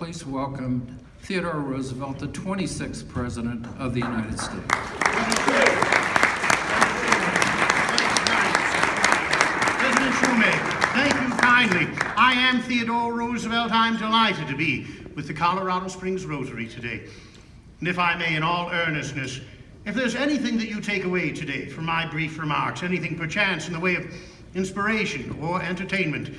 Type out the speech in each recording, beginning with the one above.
Please welcome Theodore Roosevelt, the 26th President of the United States. President Shoemaker, thank you kindly. I am Theodore Roosevelt. I'm delighted to be with the Colorado Springs Rotary today. And if I may, in all earnestness, if there's anything that you take away today from my brief remarks, anything perchance in the way of inspiration or entertainment,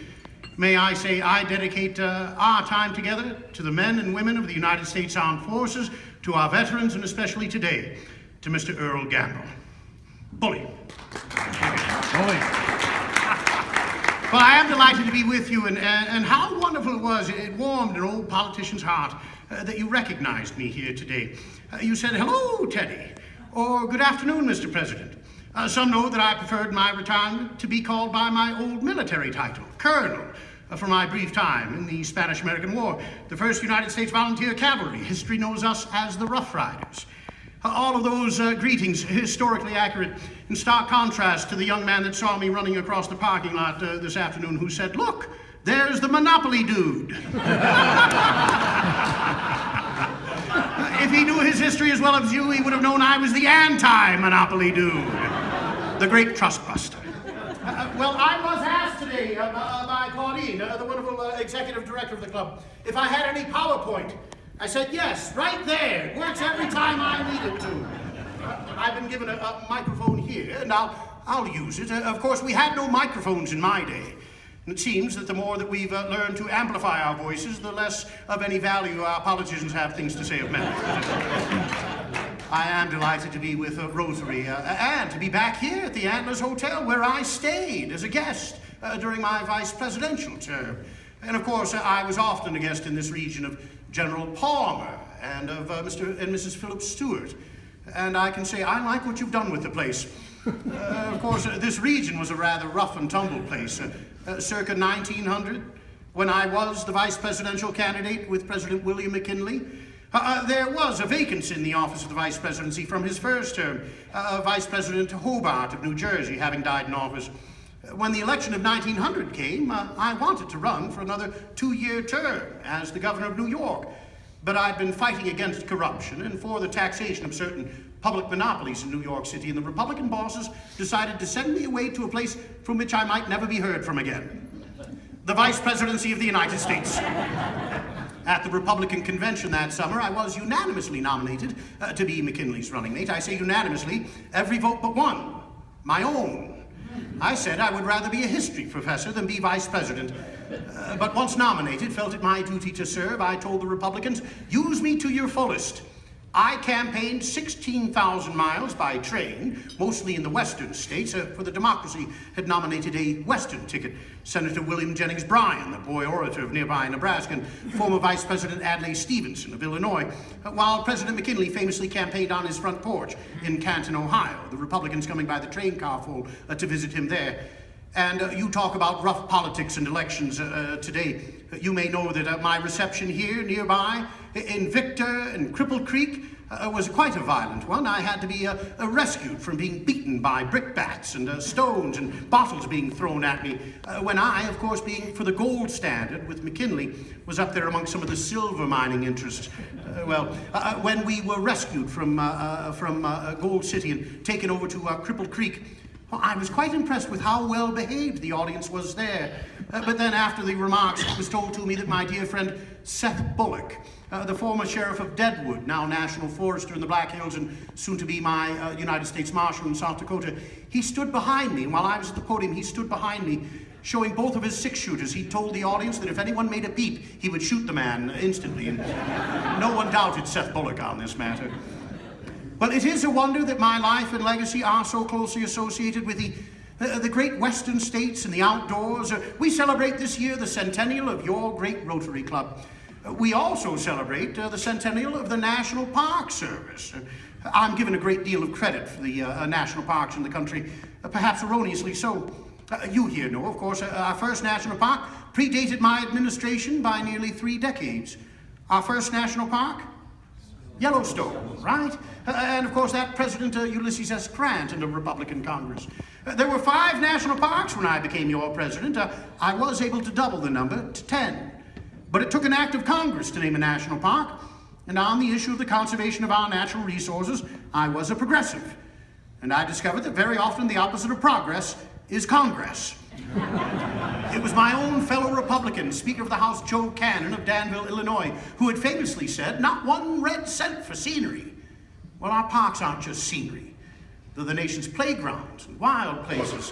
may I say I dedicate our time together to the men and women of the United States Armed Forces, to our veterans, and especially today, to Mr. Earl Gamble. Bully. Bully. Well, I am delighted to be with you, and how wonderful it was. It warmed an old politician's heart that you recognized me here today. You said, "Hello, Teddy," or "Good afternoon, Mr. President." Some know that I preferred my retirement to be called by my old military title, Colonel, for my brief time in the Spanish-American War, the 1st United States Volunteer Cavalry. History knows us as the Rough Riders. All of those greetings, historically accurate, in stark contrast to the young man that saw me running across the parking lot this afternoon, who said, "Look, there's the Monopoly dude." If he knew his history as well as you, he would have known I was the anti-Monopoly dude, the great trust buster. Well, I was asked today by Claudine, the wonderful executive director of the club, if I had any PowerPoint. I said, yes, right there. It works every time I need it to. I've been given a microphone here, and I'll use it. Of course, we had no microphones in my day. And it seems that the more that we've learned to amplify our voices, the less of any value our politicians have things to say of men. I am delighted to be with Rotary and to be back here at the Antlers Hotel, where I stayed as a guest during my vice presidential term. And of course, I was often a guest in this region of General Palmer and of Mr. and Mrs. Phillips Stewart. And I can say I like what you've done with the place. Of course, this region was a rather rough and tumble place. Circa 1900, when I was the vice presidential candidate with President William McKinley, there was a vacancy in the office of the vice presidency from his first term, Vice President Hobart of New Jersey having died in office. When the election of 1900 came, I wanted to run for another 2-year term as the governor of New York, but I'd been fighting against corruption and for the taxation of certain public monopolies in New York City, and the Republican bosses decided to send me away to a place from which I might never be heard from again. The Vice Presidency of the United States. At the Republican convention that summer, I was unanimously nominated to be McKinley's running mate. I say unanimously, every vote but one, my own. I said I would rather be a history professor than be vice president. But once nominated, felt it my duty to serve. I told the Republicans, use me to your fullest. I campaigned 16,000 miles by train, mostly in the western states, for the Democracy had nominated a western ticket. Senator William Jennings Bryan, the boy orator of nearby Nebraska, and former Vice President Adlai Stevenson of Illinois, while President McKinley famously campaigned on his front porch in Canton, Ohio, the Republicans coming by the train car full to visit him there. And you talk about rough politics and elections today. You may know that my reception here nearby in Victor and Cripple Creek was quite a violent one. I had to be rescued from being beaten by brickbats and stones and bottles being thrown at me when I, of course, being for the gold standard with McKinley, was up there among some of the silver mining interests. When we were rescued from Gold City and taken over to Cripple Creek, well, I was quite impressed with how well behaved the audience was there. But then after the remarks, it was told to me that my dear friend Seth Bullock, the former sheriff of Deadwood, now national forester in the Black Hills and soon to be my United States Marshal in South Dakota, he stood behind me. While I was at the podium, he stood behind me, showing both of his 6-shooters. He told the audience that if anyone made a peep, he would shoot the man instantly. And no one doubted Seth Bullock on this matter. Well, it is a wonder that my life and legacy are so closely associated with the great western states and the outdoors. We celebrate this year the centennial of your great Rotary Club. We also celebrate the centennial of the National Park Service. I'm given a great deal of credit for the national parks in the country, perhaps erroneously so. You here know, of course, our first national park predated my administration by nearly 3 decades. Our first national park? Yellowstone, right? And of course that President Ulysses S. Grant in the Republican Congress. There were 5 national parks when I became your president. I was able to double the number to 10. But it took an act of Congress to name a national park, and on the issue of the conservation of our natural resources, I was a progressive. And I discovered that very often the opposite of progress is Congress. It was my own fellow Republican, Speaker of the House Joe Cannon of Danville, Illinois, who had famously said, "Not one red cent for scenery." Well, our parks aren't just scenery. They're the nation's playgrounds and wild places,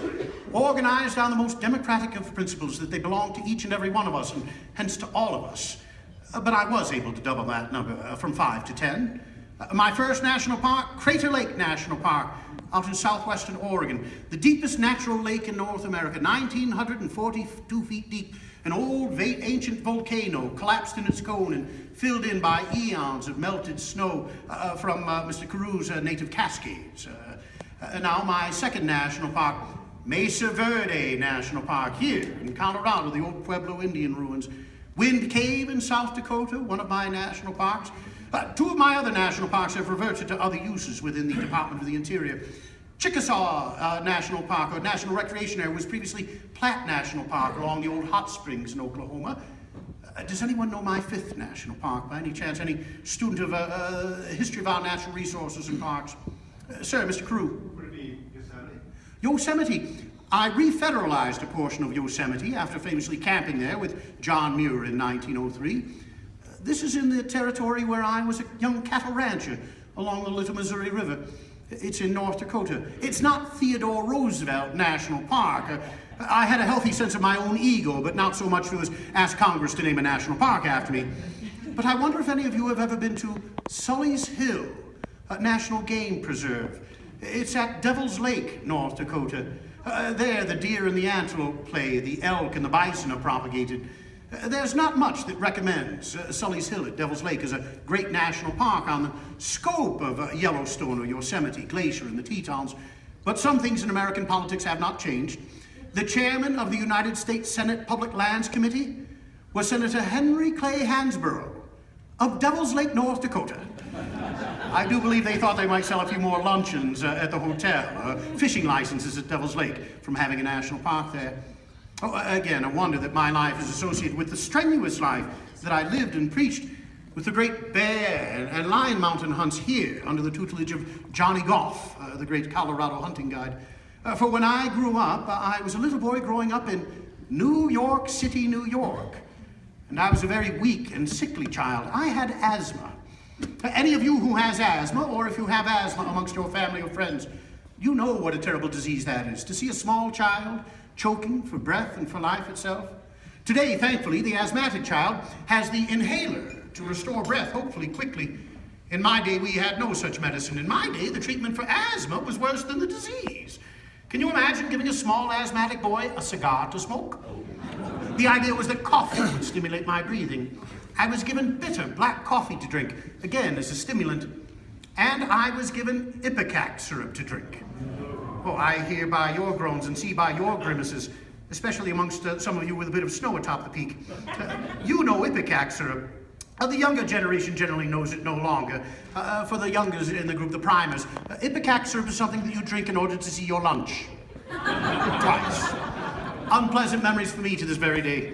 organized on the most democratic of principles that they belong to each and every one of us, and hence to all of us. But I was able to double that number from 5 to 10. My first national park, Crater Lake National Park, out in southwestern Oregon, the deepest natural lake in North America, 1,942 feet deep, an old ancient volcano collapsed in its cone and filled in by eons of melted snow from Mr. Carews' native Cascades. Now my second national park, Mesa Verde National Park, here in Colorado, the old Pueblo Indian ruins. Wind Cave in South Dakota, one of my national parks. Two of my other national parks have reverted to other uses within the Department of the Interior. Chickasaw National Park, or National Recreation Area, was previously Platte National Park along the old hot springs in Oklahoma. Does anyone know my fifth national park, by any chance? Any student of history of our natural resources and parks? Sir, Mr. Carew. Would it be Yosemite? Yosemite. I refederalized a portion of Yosemite after famously camping there with John Muir in 1903. This is in the territory where I was a young cattle rancher along the Little Missouri River. It's in North Dakota. It's not Theodore Roosevelt National Park. I had a healthy sense of my own ego, but not so much to ask Congress to name a national park after me. But I wonder if any of you have ever been to Sully's Hill, a National Game Preserve. It's at Devil's Lake, North Dakota. There, the deer and the antelope play, the elk and the bison are propagated. There's not much that recommends Sully's Hill at Devil's Lake as a great national park on the scope of Yellowstone or Yosemite, Glacier, and the Tetons. But some things in American politics have not changed. The chairman of the United States Senate Public Lands Committee was Senator Henry Clay Hansborough of Devil's Lake, North Dakota. I do believe they thought they might sell a few more luncheons at the hotel, fishing licenses at Devil's Lake from having a national park there. Oh, again, a wonder that my life is associated with the strenuous life that I lived and preached, with the great bear and lion mountain hunts here under the tutelage of Johnny Goff, the great Colorado hunting guide. For when I grew up, I was a little boy growing up in New York City, New York. And I was a very weak and sickly child. I had asthma. Any of you who has asthma, or if you have asthma amongst your family or friends, you know what a terrible disease that is. To see a small child choking for breath and for life itself. Today, thankfully, the asthmatic child has the inhaler to restore breath, hopefully quickly. In my day, we had no such medicine. In my day, the treatment for asthma was worse than the disease. Can you imagine giving a small asthmatic boy a cigar to smoke? The idea was that coffee would stimulate my breathing. I was given bitter black coffee to drink, again as a stimulant, and I was given ipecac syrup to drink. Oh, I hear by your groans and see by your grimaces, especially amongst some of you with a bit of snow atop the peak. You know ipecac syrup. The younger generation generally knows it no longer. For the youngers in the group, the primers, ipecac syrup is something that you drink in order to see your lunch. Twice. Unpleasant memories for me to this very day.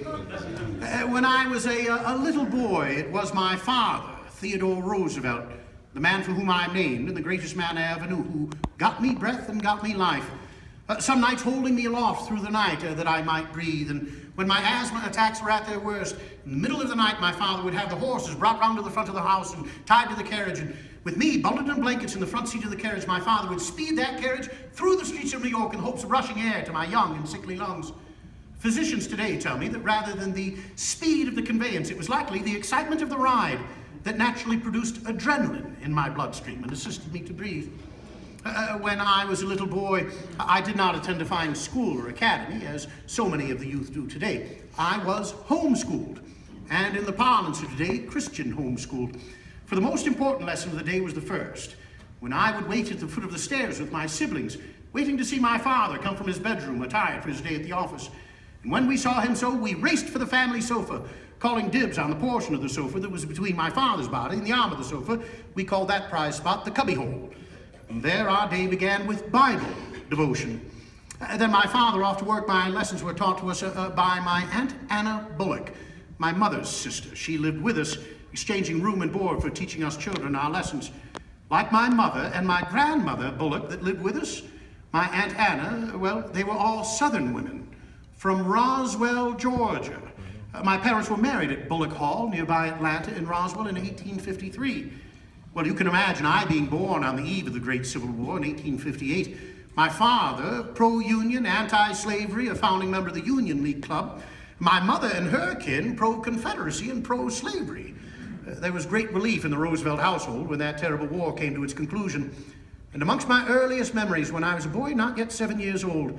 When I was a little boy, it was my father, Theodore Roosevelt, the man for whom I'm named and the greatest man I ever knew, who got me breath and got me life. Some nights holding me aloft through the night that I might breathe. And when my asthma attacks were at their worst, in the middle of the night, my father would have the horses brought round to the front of the house and tied to the carriage. And with me bundled in blankets in the front seat of the carriage, my father would speed that carriage through the streets of New York in hopes of rushing air to my young and sickly lungs. Physicians today tell me that rather than the speed of the conveyance, it was likely the excitement of the ride that naturally produced adrenaline in my bloodstream and assisted me to breathe. When I was a little boy, I did not attend a fine school or academy, as so many of the youth do today. I was homeschooled, and in the parlance of today, Christian homeschooled. For the most important lesson of the day was the first, when I would wait at the foot of the stairs with my siblings, waiting to see my father come from his bedroom attired for his day at the office. And when we saw him so, we raced for the family sofa, calling dibs on the portion of the sofa that was between my father's body and the arm of the sofa. We called that prize spot the cubbyhole. And there our day began with Bible devotion. Then my father off to work. My lessons were taught to us by my Aunt Anna Bullock, my mother's sister. She lived with us, exchanging room and board for teaching us children our lessons. Like my mother and my grandmother Bullock that lived with us, my Aunt Anna, well, they were all Southern women from Roswell, Georgia. My parents were married at Bullock Hall, nearby Atlanta in Roswell in 1853. Well, you can imagine I being born on the eve of the Great Civil War in 1858. My father, pro-Union, anti-slavery, a founding member of the Union League Club. My mother and her kin, pro-Confederacy and pro-slavery. There was great relief in the Roosevelt household when that terrible war came to its conclusion. And amongst my earliest memories when I was a boy, not yet 7 years old,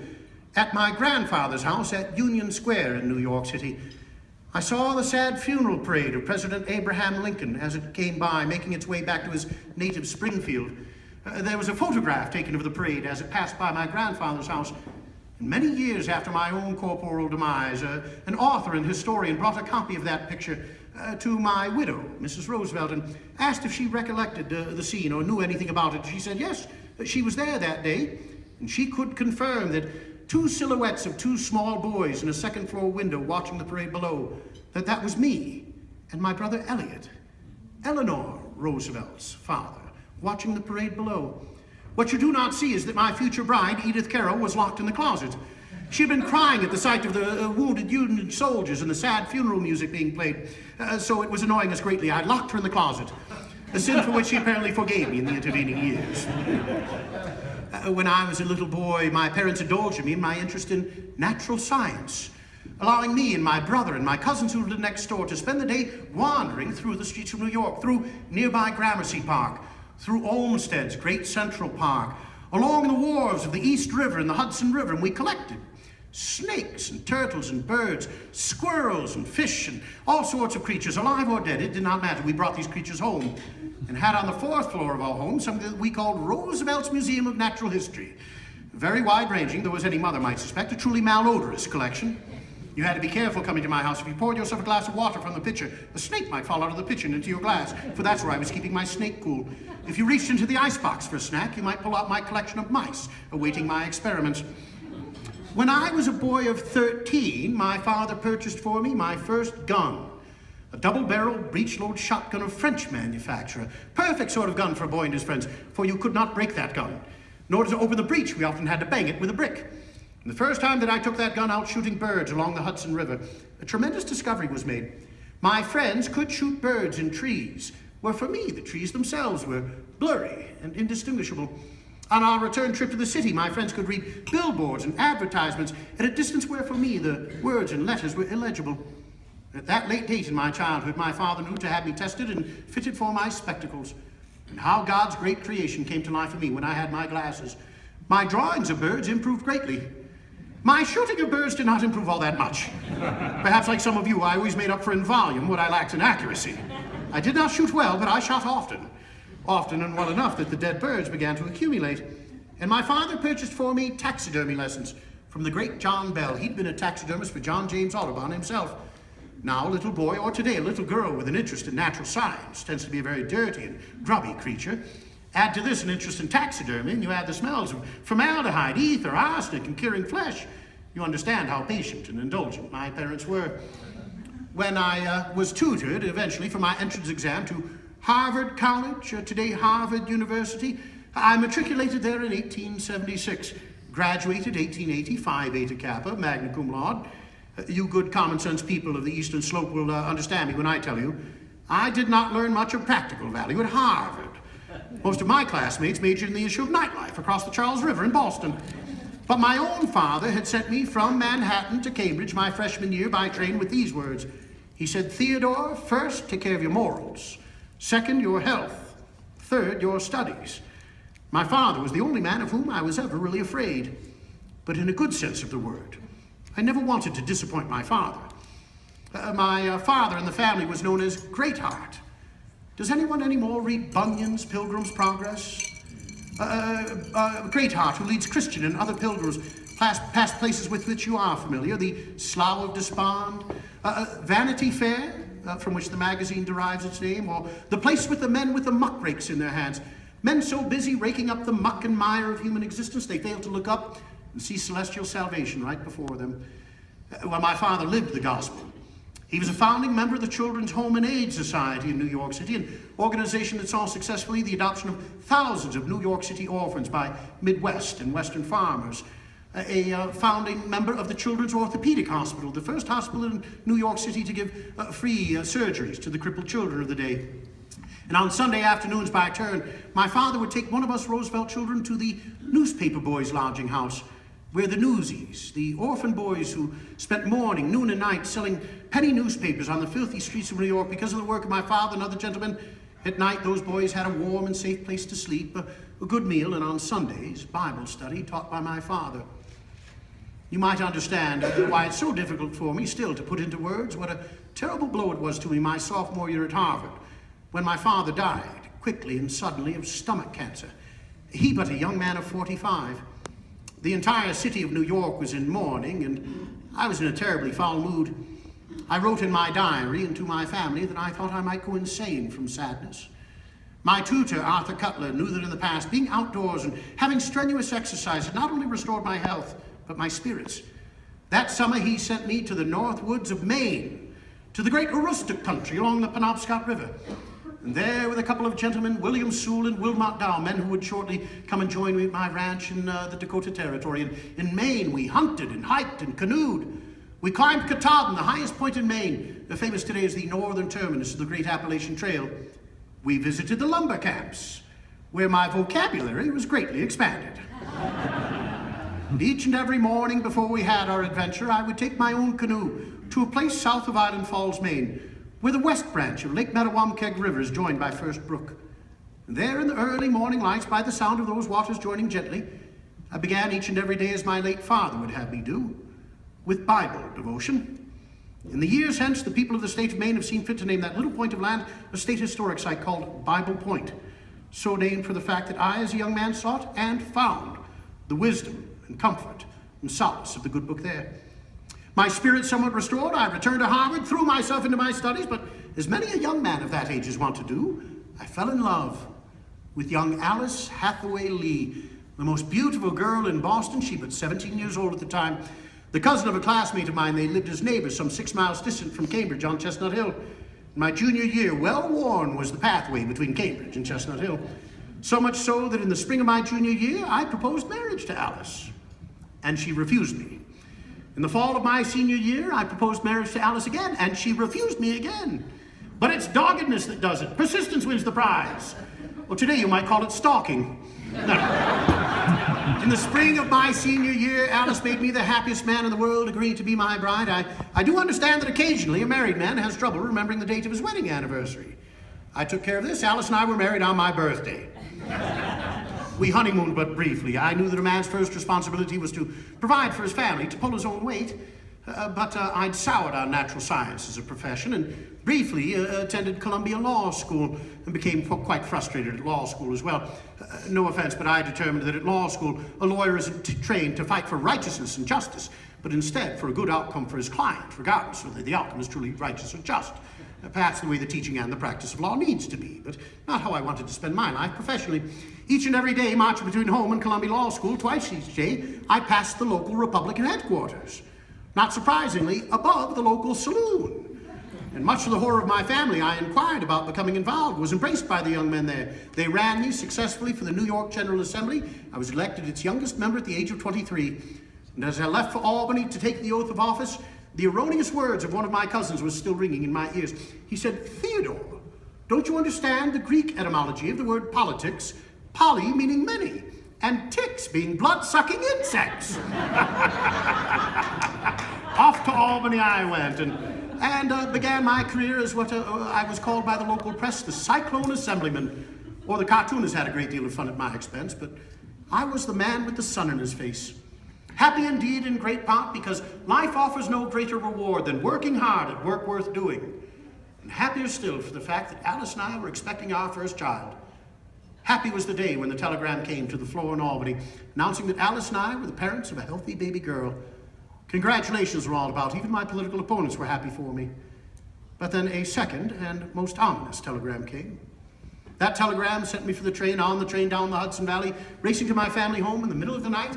at my grandfather's house at Union Square in New York City, I saw the sad funeral parade of President Abraham Lincoln as it came by, making its way back to his native Springfield. There was a photograph taken of the parade as it passed by my grandfather's house. And many years after my own corporal demise, an author and historian brought a copy of that picture to my widow, Mrs. Roosevelt, and asked if she recollected the scene or knew anything about it. She said yes, she was there that day, and she could confirm that two silhouettes of two small boys in a second-floor window watching the parade below, that was me and my brother Elliot, Eleanor Roosevelt's father, watching the parade below. What you do not see is that my future bride, Edith Carroll, was locked in the closet. She had been crying at the sight of the wounded Union soldiers and the sad funeral music being played, so it was annoying us greatly. I locked her in the closet, a sin for which she apparently forgave me in the intervening years. When I was a little boy, my parents indulged me in my interest in natural science, allowing me and my brother and my cousins who lived next door to spend the day wandering through the streets of New York, through nearby Gramercy Park, through Olmsted's great Central Park, along the wharves of the East River and the Hudson River, and we collected snakes and turtles and birds, squirrels and fish and all sorts of creatures, alive or dead. It did not matter. We brought these creatures home and had on the fourth floor of our home something that we called Roosevelt's Museum of Natural History. Very wide-ranging, though as any mother might suspect, a truly malodorous collection. You had to be careful coming to my house. If you poured yourself a glass of water from the pitcher, a snake might fall out of the pitcher and into your glass, for that's where I was keeping my snake cool. If you reached into the icebox for a snack, you might pull out my collection of mice, awaiting my experiments. When I was a boy of 13, my father purchased for me my first gun, a double-barreled breech-load shotgun of French manufacture. Perfect sort of gun for a boy and his friends, for you could not break that gun. In order to open the breech, we often had to bang it with a brick. And the first time that I took that gun out shooting birds along the Hudson River, a tremendous discovery was made. My friends could shoot birds in trees, where for me, the trees themselves were blurry and indistinguishable. On our return trip to the city, my friends could read billboards and advertisements at a distance where for me, the words and letters were illegible. At that late date in my childhood, my father knew to have me tested and fitted for my spectacles. And how God's great creation came to life for me when I had my glasses. My drawings of birds improved greatly. My shooting of birds did not improve all that much. Perhaps like some of you, I always made up for in volume what I lacked in accuracy. I did not shoot well, but I shot often. Often and well enough that the dead birds began to accumulate. And my father purchased for me taxidermy lessons from the great John Bell. He'd been a taxidermist for John James Audubon himself. Now a little boy, or today a little girl with an interest in natural science, tends to be a very dirty and grubby creature. Add to this an interest in taxidermy, and you add the smells of formaldehyde, ether, arsenic, and curing flesh. You understand how patient and indulgent my parents were. When I was tutored eventually for my entrance exam to Harvard College, today Harvard University, I matriculated there in 1876, graduated 1880, Phi Beta Kappa, magna cum laude. You good common sense people of the Eastern Slope will understand me when I tell you, I did not learn much of practical value at Harvard. Most of my classmates majored in the issue of nightlife across the Charles River in Boston. But my own father had sent me from Manhattan to Cambridge my freshman year by train with these words. He said, Theodore, first, take care of your morals. Second, your health. Third, your studies. My father was the only man of whom I was ever really afraid, but in a good sense of the word. I never wanted to disappoint my father. My father in the family was known as Greatheart. Does anyone anymore read Bunyan's Pilgrim's Progress? Greatheart, who leads Christian and other pilgrims past places with which you are familiar, the Slough of Despond, Vanity Fair, from which the magazine derives its name, or the place with the men with the muck rakes in their hands. Men so busy raking up the muck and mire of human existence, they fail to look up and see celestial salvation right before them. Well, my father lived the gospel. He was a founding member of the Children's Home and Aid Society in New York City, an organization that saw successfully the adoption of thousands of New York City orphans by Midwest and Western farmers. A founding member of the Children's Orthopedic Hospital, the first hospital in New York City to give free surgeries to the crippled children of the day. And on Sunday afternoons by turn, my father would take one of us Roosevelt children to the newspaper boys' lodging house, where the newsies, the orphan boys who spent morning, noon, and night selling penny newspapers on the filthy streets of New York because of the work of my father and other gentlemen, at night those boys had a warm and safe place to sleep, a good meal, and on Sundays, Bible study taught by my father. You might understand why it's so difficult for me still to put into words what a terrible blow it was to me my sophomore year at Harvard, when my father died, quickly and suddenly, of stomach cancer. He but a young man of 45. The entire city of New York was in mourning, and I was in a terribly foul mood. I wrote in my diary and to my family that I thought I might go insane from sadness. My tutor, Arthur Cutler, knew that in the past, being outdoors and having strenuous exercise had not only restored my health, but my spirits. That summer he sent me to the north woods of Maine, to the great Aroostook country along the Penobscot River. And there with a couple of gentlemen, William Sewell and Wilmot Dow, men who would shortly come and join me at my ranch in the Dakota Territory. And in Maine, we hunted and hiked and canoed. We climbed Katahdin, the highest point in Maine, famous today as the northern terminus of the Great Appalachian Trail. We visited the lumber camps, where my vocabulary was greatly expanded. And each and every morning before we had our adventure, I would take my own canoe to a place south of Island Falls, Maine, where the west branch of Lake Mattawamkeag River is joined by First Brook. And there in the early morning lights, by the sound of those waters joining gently, I began each and every day as my late father would have me do, with Bible devotion. In the years hence, the people of the state of Maine have seen fit to name that little point of land a state historic site called Bible Point, so named for the fact that I, as a young man, sought and found the wisdom and comfort and solace of the good book there. My spirit somewhat restored, I returned to Harvard, threw myself into my studies, but as many a young man of that age is wont to do, I fell in love with young Alice Hathaway Lee, the most beautiful girl in Boston. She but 17 years old at the time, the cousin of a classmate of mine. They lived as neighbors some 6 miles distant from Cambridge on Chestnut Hill. In my junior year, well worn was the pathway between Cambridge and Chestnut Hill. So much so that in the spring of my junior year, I proposed marriage to Alice, and she refused me. In the fall of my senior year, I proposed marriage to Alice again, and she refused me again. But it's doggedness that does it. Persistence wins the prize. Well, today you might call it stalking. No. In the spring of my senior year, Alice made me the happiest man in the world, agreeing to be my bride. I do understand that occasionally a married man has trouble remembering the date of his wedding anniversary. I took care of this. Alice and I were married on my birthday. We honeymooned but briefly. I knew that a man's first responsibility was to provide for his family, to pull his own weight. But I'd soured on natural science as a profession and briefly attended Columbia Law School and became quite frustrated at law school as well. No offense, but I determined that at law school, a lawyer isn't trained to fight for righteousness and justice, but instead for a good outcome for his client, regardless whether the outcome is truly righteous or just. Perhaps the way the teaching and the practice of law needs to be, but not how I wanted to spend my life professionally. Each and every day, marching between home and Columbia Law School, twice each day, I passed the local Republican headquarters. Not surprisingly, above the local saloon. And much to the horror of my family, I inquired about becoming involved, was embraced by the young men there. They ran me successfully for the New York General Assembly. I was elected its youngest member at the age of 23. And as I left for Albany to take the oath of office, the erroneous words of one of my cousins was still ringing in my ears. He said, "Theodore, don't you understand the Greek etymology of the word politics? Poly meaning many, and ticks being blood-sucking insects." Off to Albany I went and began my career as what I was called by the local press the Cyclone Assemblyman, or the cartoonists had a great deal of fun at my expense, but I was the man with the sun in his face. Happy indeed in great part because life offers no greater reward than working hard at work worth doing. And happier still for the fact that Alice and I were expecting our first child. Happy was the day when the telegram came to the floor in Albany announcing that Alice and I were the parents of a healthy baby girl. Congratulations were all about. Even my political opponents were happy for me. But then a second and most ominous telegram came. That telegram sent me for the train, on the train down the Hudson Valley, racing to my family home in the middle of the night,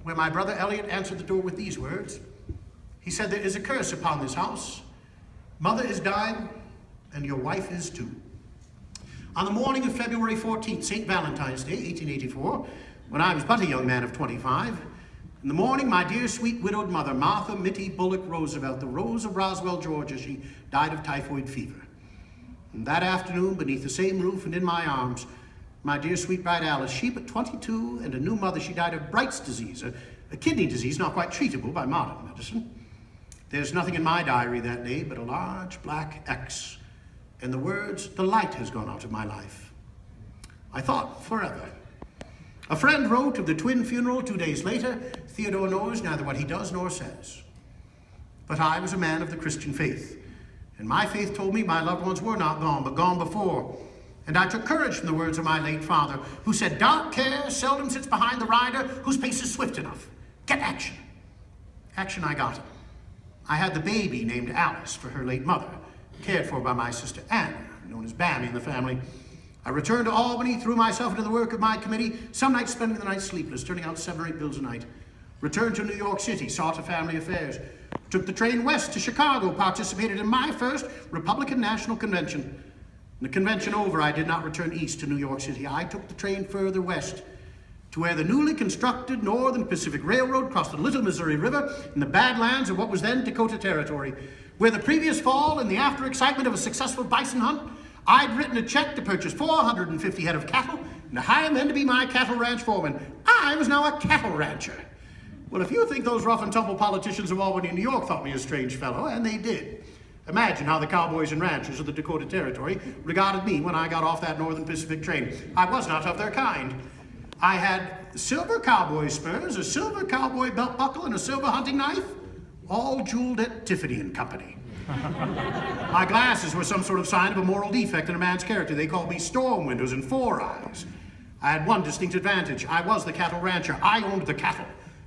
where my brother Elliot answered the door with these words. He said, "There is a curse upon this house. Mother is dying, and your wife is too. On the morning of February 14th, St. Valentine's Day, 1884, when I was but a young man of 25, in the morning, my dear sweet widowed mother, Martha Mitty Bullock Roosevelt, the Rose of Roswell, Georgia, she died of typhoid fever. And that afternoon, beneath the same roof and in my arms, my dear sweet bride Alice, she but 22 and a new mother, she died of Bright's disease, a kidney disease not quite treatable by modern medicine. There's nothing in my diary that day but a large black X and the words, "The light has gone out of my life." I thought, forever. A friend wrote of the twin funeral 2 days later, Theodore knows neither what he does nor says. But I was a man of the Christian faith, and my faith told me my loved ones were not gone, but gone before. And I took courage from the words of my late father, who said, "Dark care seldom sits behind the rider whose pace is swift enough. Get action." Action I got. I had the baby named Alice for her late mother, cared for by my sister Anna, known as Bammy in the family. I returned to Albany, threw myself into the work of my committee, some nights spending the night sleepless, turning out 7 or 8 bills a night. Returned to New York City, saw to family affairs. Took the train west to Chicago, participated in my first Republican National Convention. The convention over, I did not return east to New York City. I took the train further west to where the newly constructed Northern Pacific Railroad crossed the Little Missouri River in the Badlands of what was then Dakota Territory, where the previous fall, in the after excitement of a successful bison hunt, I'd written a check to purchase 450 head of cattle and to hire men to be my cattle ranch foreman. I was now a cattle rancher. Well, if you think those rough and tumble politicians of Albany and New York thought me a strange fellow, and they did, imagine how the cowboys and ranchers of the Dakota Territory regarded me when I got off that Northern Pacific train. I was not of their kind. I had silver cowboy spurs, a silver cowboy belt buckle, and a silver hunting knife, all jeweled at Tiffany and Company. My glasses were some sort of sign of a moral defect in a man's character. They called me storm windows and 4 eyes. I had one distinct advantage. I was the cattle rancher. I owned the cattle.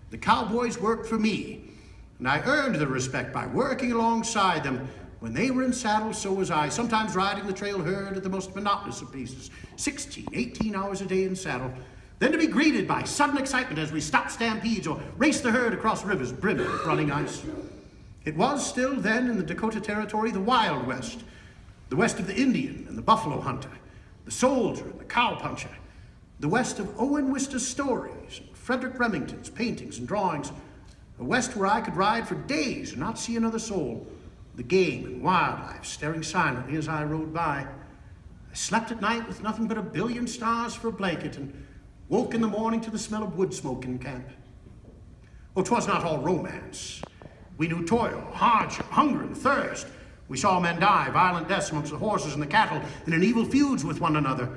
The cowboys worked for me, and I earned their respect by working alongside them. When they were in saddle, so was I, sometimes riding the trail herd at the most monotonous of paces, 16, 18 hours a day in saddle. Then to be greeted by sudden excitement as we stopped stampedes or raced the herd across rivers brimming with running ice. It was still then in the Dakota Territory the Wild West, the west of the Indian and the buffalo hunter, the soldier and the cowpuncher, the west of Owen Wister's stories, and Frederick Remington's paintings and drawings, a west where I could ride for days and not see another soul, the game and wildlife staring silently as I rode by. I slept at night with nothing but a billion stars for a blanket and woke in the morning to the smell of wood smoke in camp. Oh, 'twas not all romance. We knew toil, hardship, hunger, and thirst. We saw men die, violent deaths amongst the horses and the cattle, and in evil feuds with one another.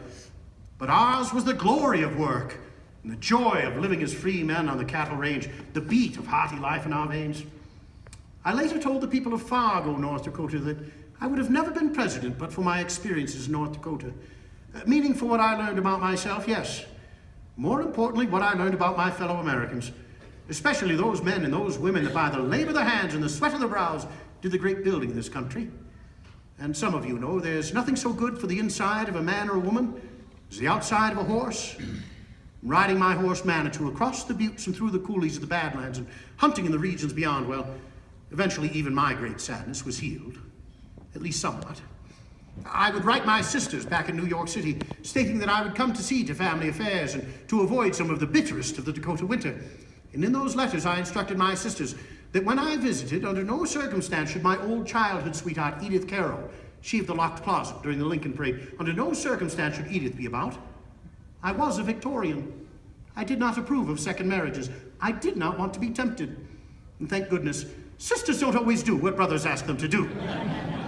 But ours was the glory of work, and the joy of living as free men on the cattle range, the beat of hearty life in our veins. I later told the people of Fargo, North Dakota, that I would have never been president but for my experiences in North Dakota. Meaning for what I learned about myself, yes. More importantly, what I learned about my fellow Americans, especially those men and those women that by the labor of their hands and the sweat of their brows did the great building of this country. And some of you know there's nothing so good for the inside of a man or a woman as the outside of a horse. Riding my horse Manitou across the buttes and through the coulees of the Badlands and hunting in the regions beyond, well, eventually even my great sadness was healed, at least somewhat. I would write my sisters back in New York City, stating that I would come to see to family affairs and to avoid some of the bitterest of the Dakota winter. And in those letters, I instructed my sisters that when I visited, under no circumstance should my old childhood sweetheart, Edith Carroll, she of the locked closet during the Lincoln Parade, under no circumstance should Edith be about. I was a Victorian. I did not approve of second marriages. I did not want to be tempted. And thank goodness, sisters don't always do what brothers ask them to do.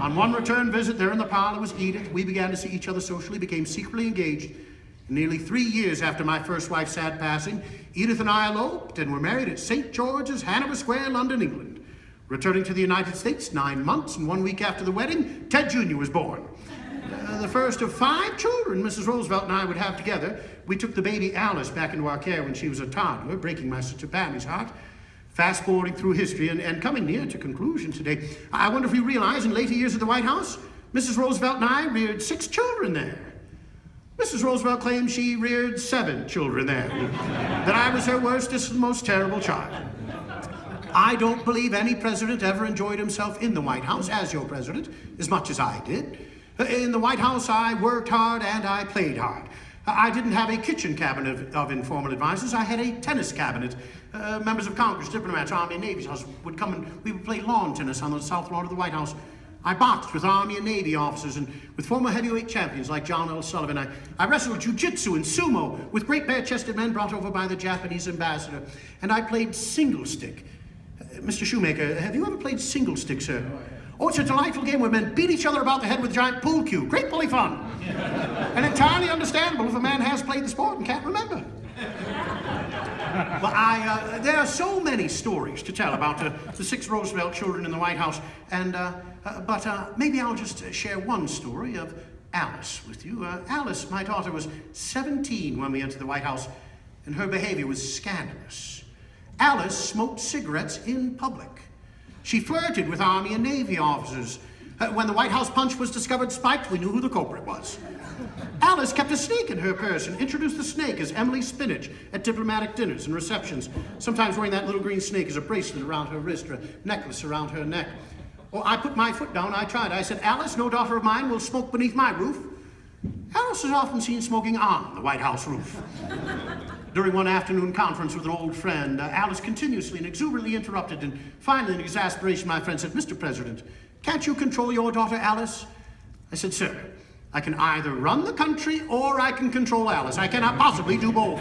On one return visit there in the parlor was Edith. We began to see each other socially, became secretly engaged. Nearly 3 years after my first wife's sad passing, Edith and I eloped and were married at St. George's, Hanover Square, London, England. Returning to the United States 9 months and 1 week after the wedding, Ted Jr. was born. The first of 5 children Mrs. Roosevelt and I would have together. We took the baby Alice back into our care when she was a toddler, breaking my sister Pammy's heart. Fast forwarding through history and coming near to conclusion today, I wonder if you realize in later years at the White House, Mrs. Roosevelt and I reared 6 children there. Mrs. Roosevelt claims she reared 7 children there, that I was her worstest and most terrible child. I don't believe any president ever enjoyed himself in the White House as your president as much as I did. In the White House, I worked hard and I played hard. I didn't have a kitchen cabinet of informal advisors. I had a tennis cabinet. Members of Congress, diplomats, Army and Navy would come and we would play lawn tennis on the south lawn of the White House. I boxed with Army and Navy officers and with former heavyweight champions like John L. Sullivan. I wrestled jiu-jitsu and sumo with great bare-chested men brought over by the Japanese ambassador. And I played single stick. Mr. Shoemaker, have you ever played single stick, sir? Oh, it's a delightful game where men beat each other about the head with a giant pool cue. Great bully fun. And entirely understandable if a man has played the sport and can't remember. Well, there are so many stories to tell about the 6 Roosevelt children in the White House, and but maybe I'll just share one story of Alice with you. Alice, my daughter, was 17 when we entered the White House, and her behavior was scandalous. Alice smoked cigarettes in public. She flirted with Army and Navy officers. When the White House punch was discovered spiked, we knew who the culprit was. Alice kept a snake in her purse and introduced the snake as Emily Spinach at diplomatic dinners and receptions, sometimes wearing that little green snake as a bracelet around her wrist or a necklace around her neck. Oh, I put my foot down, I tried. I said, Alice, no daughter of mine will smoke beneath my roof. Alice is often seen smoking on the White House roof. During one afternoon conference with an old friend, Alice continuously and exuberantly interrupted, and finally in exasperation my friend said, Mr. President, can't you control your daughter Alice? I said, sir, I can either run the country or I can control Alice. I cannot possibly do both.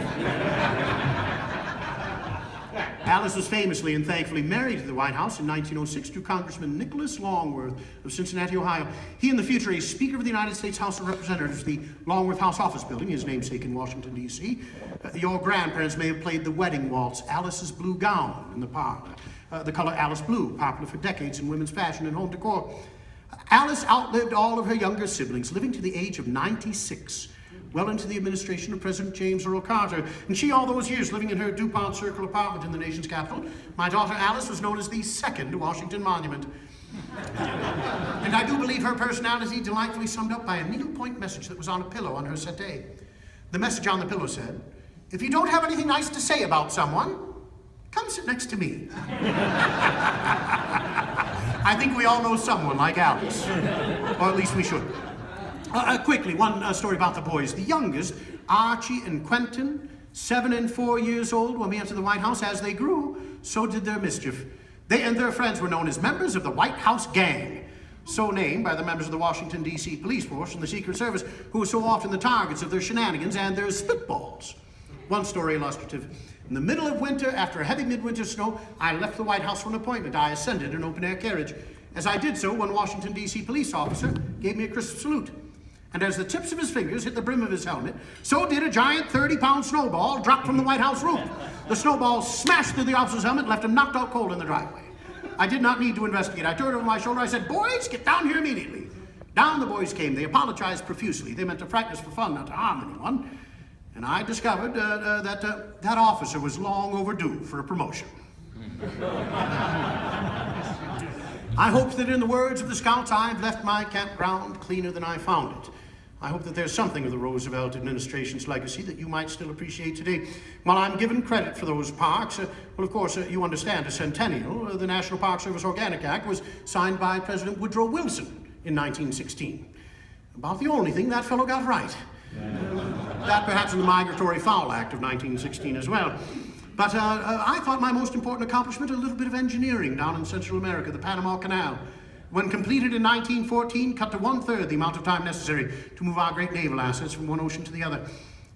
Alice was famously and thankfully married to the White House in 1906 to Congressman Nicholas Longworth of Cincinnati, Ohio. He, in the future, a Speaker of the United States House of Representatives, the Longworth House Office Building, his namesake in Washington, D.C. Your grandparents may have played the wedding waltz, Alice's Blue Gown, in the parlor. The color Alice Blue, popular for decades in women's fashion and home decor. Alice outlived all of her younger siblings, living to the age of 96, well into the administration of President James Earl Carter. And she, all those years, living in her DuPont Circle apartment in the nation's capital. My daughter Alice was known as the second Washington Monument. And I do believe her personality delightfully summed up by a needlepoint message that was on a pillow on her settee. The message on the pillow said, if you don't have anything nice to say about someone, come sit next to me. I think we all know someone like Alice, or at least we should. Quickly, one story about the boys. The youngest, Archie and Quentin, 7 and 4 years old when we entered the White House. As they grew, so did their mischief. They and their friends were known as members of the White House Gang, so named by the members of the Washington, D.C. police force and the Secret Service, who were so often the targets of their shenanigans and their spitballs. One story illustrative. In the middle of winter, after a heavy midwinter snow, I left the White House for an appointment. I ascended an open-air carriage. As I did so, one Washington, D.C. police officer gave me a crisp salute. And as the tips of his fingers hit the brim of his helmet, so did a giant 30-pound snowball drop from the White House roof. The snowball smashed through the officer's helmet and left him knocked out cold in the driveway. I did not need to investigate. I turned over my shoulder. I said, boys, get down here immediately. Down the boys came. They apologized profusely. They meant to frighten us for fun, not to harm anyone. And I discovered that officer was long overdue for a promotion. I hope that in the words of the scouts, I've left my campground cleaner than I found it. I hope that there's something of the Roosevelt administration's legacy that you might still appreciate today. While I'm given credit for those parks, well, of course, you understand a centennial. The National Park Service Organic Act was signed by President Woodrow Wilson in 1916. About the only thing that fellow got right. That perhaps in the Migratory Fowl Act of 1916 as well. But I thought my most important accomplishment, a little bit of engineering down in Central America, the Panama Canal. When completed in 1914, cut to 1/3 the amount of time necessary to move our great naval assets from one ocean to the other.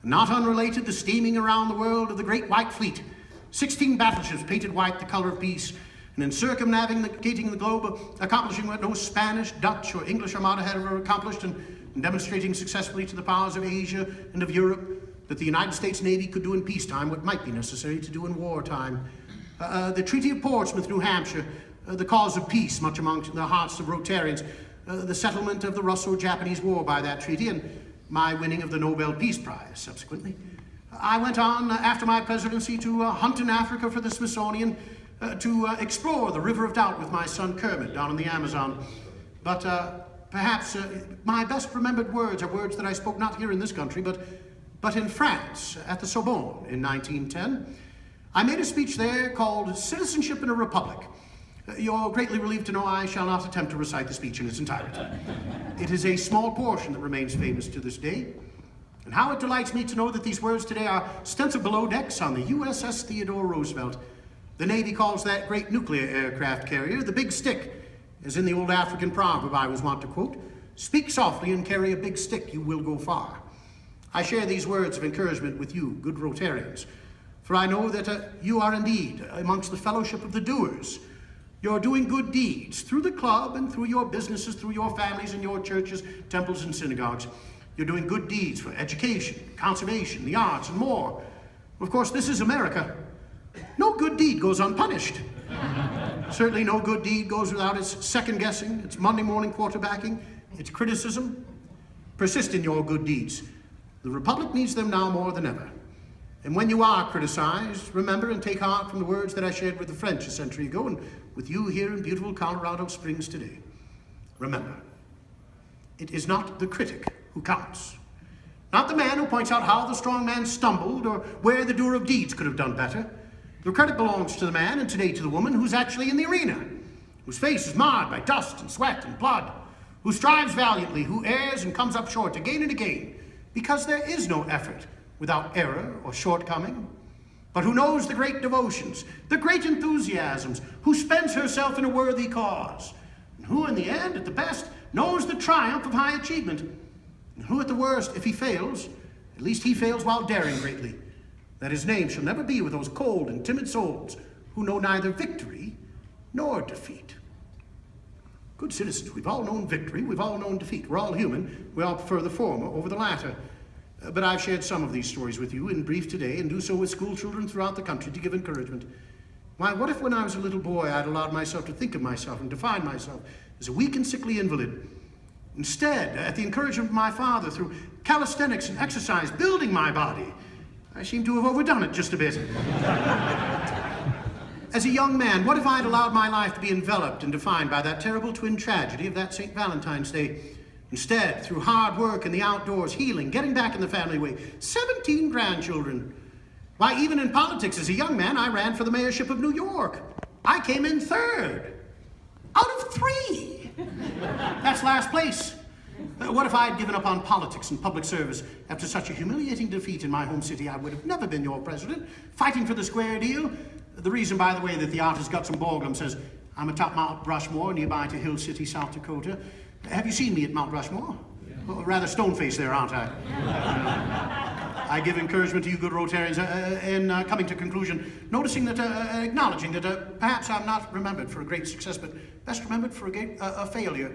Not unrelated, the steaming around the world of the Great White Fleet. 16 battleships painted white, the color of peace. And in circumnavigating the globe, accomplishing what no Spanish, Dutch, or English armada had ever accomplished, and demonstrating successfully to the powers of Asia and of Europe that the United States Navy could do in peacetime what might be necessary to do in wartime. The Treaty of Portsmouth, New Hampshire, the cause of peace much among the hearts of Rotarians, the settlement of the Russo-Japanese War by that treaty, and my winning of the Nobel Peace Prize subsequently. I went on after my presidency to hunt in Africa for the Smithsonian, to explore the River of Doubt with my son Kermit down in the Amazon. But perhaps my best remembered words are words that I spoke not here in this country, but in France at the Sorbonne in 1910. I made a speech there called Citizenship in a Republic. You're greatly relieved to know I shall not attempt to recite the speech in its entirety. It is a small portion that remains famous to this day. And how it delights me to know that these words today are stenciled below decks on the USS Theodore Roosevelt. The Navy calls that great nuclear aircraft carrier the Big Stick, as in the old African proverb I was wont to quote, "Speak softly and carry a big stick, you will go far." I share these words of encouragement with you, good Rotarians, for I know that you are indeed amongst the fellowship of the doers. You're doing good deeds through the club and through your businesses, through your families and your churches, temples and synagogues. You're doing good deeds for education, conservation, the arts, and more. Of course, this is America. No good deed goes unpunished. Certainly no good deed goes without its second-guessing, its Monday morning quarterbacking, its criticism. Persist in your good deeds. The Republic needs them now more than ever. And when you are criticized, remember and take heart from the words that I shared with the French a century ago and with you here in beautiful Colorado Springs today. Remember, it is not the critic who counts. Not the man who points out how the strong man stumbled or where the doer of deeds could have done better. The credit belongs to the man, and today to the woman, who's actually in the arena, whose face is marred by dust and sweat and blood, who strives valiantly, who errs and comes up short again and again, because there is no effort without error or shortcoming, but who knows the great devotions, the great enthusiasms, who spends herself in a worthy cause, and who in the end, at the best, knows the triumph of high achievement, and who at the worst, if he fails, at least he fails while daring greatly, that his name shall never be with those cold and timid souls who know neither victory nor defeat. Good citizens, we've all known victory, we've all known defeat. We're all human, we all prefer the former over the latter. But I've shared some of these stories with you in brief today, and do so with school children throughout the country to give encouragement. Why, what if when I was a little boy I'd allowed myself to think of myself and define myself as a weak and sickly invalid? Instead, at the encouragement of my father, through calisthenics and exercise, building my body, I seem to have overdone it just a bit. As a young man, what if I'd allowed my life to be enveloped and defined by that terrible twin tragedy of that St. Valentine's Day? Instead, through hard work in the outdoors, healing, getting back in the family way, 17 grandchildren. Why, even in politics as a young man, I ran for the mayorship of New York. I came in third, out of 3. That's last place. What if I had given up on politics and public service after such a humiliating defeat in my home city? I would have never been your president, fighting for the square deal. The reason, by the way, that the artist Guts and Borglum says I'm atop Mount Rushmore, nearby to Hill City, South Dakota. Have you seen me at Mount Rushmore? Yeah. Well, rather stone-faced there, aren't I? I give encouragement to you good Rotarians in coming to conclusion, noticing that, acknowledging that perhaps I'm not remembered for a great success, but best remembered for a failure.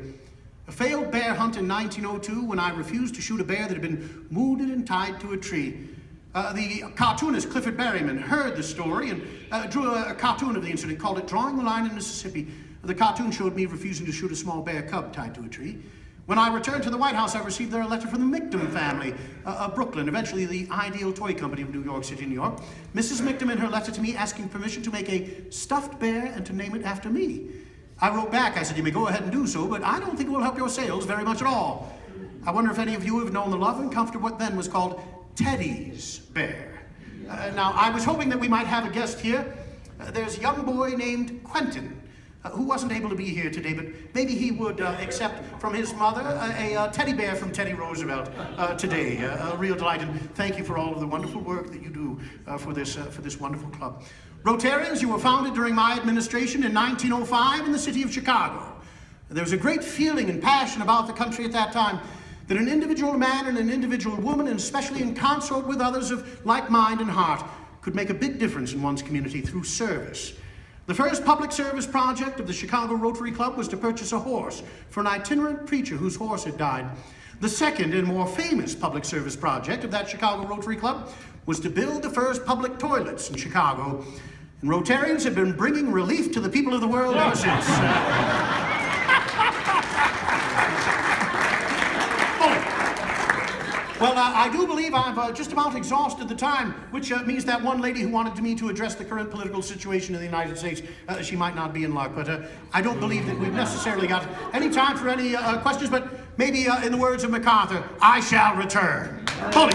A failed bear hunt in 1902 when I refused to shoot a bear that had been wounded and tied to a tree. The cartoonist Clifford Berryman heard the story and drew a cartoon of the incident, called it Drawing the Line in Mississippi. The cartoon showed me refusing to shoot a small bear cub tied to a tree. When I returned to the White House, I received there a letter from the Mictum family of Brooklyn, eventually the Ideal Toy Company of New York City, New York. Mrs. Mictum in her letter to me asking permission to make a stuffed bear and to name it after me. I wrote back, I said, you may go ahead and do so, but I don't think it will help your sales very much at all. I wonder if any of you have known the love and comfort of what then was called Teddy's bear. Now, I was hoping that we might have a guest here. There's a young boy named Quentin, who wasn't able to be here today, but maybe he would accept from his mother a teddy bear from Teddy Roosevelt today. A real delight, and thank you for all of the wonderful work that you do for this wonderful club. Rotarians, you were founded during my administration in 1905 in the city of Chicago. There was a great feeling and passion about the country at that time that an individual man and an individual woman, and especially in consort with others of like mind and heart, could make a big difference in one's community through service. The first public service project of the Chicago Rotary Club was to purchase a horse for an itinerant preacher whose horse had died. The second and more famous public service project of that Chicago Rotary Club was to build the first public toilets in Chicago. And Rotarians have been bringing relief to the people of the world ever since. Well, I do believe I've just about exhausted the time, which means that one lady who wanted me to address the current political situation in the United States, she might not be in luck, but I don't believe that we've necessarily got any time for any questions, but maybe in the words of MacArthur, I shall return. Bully.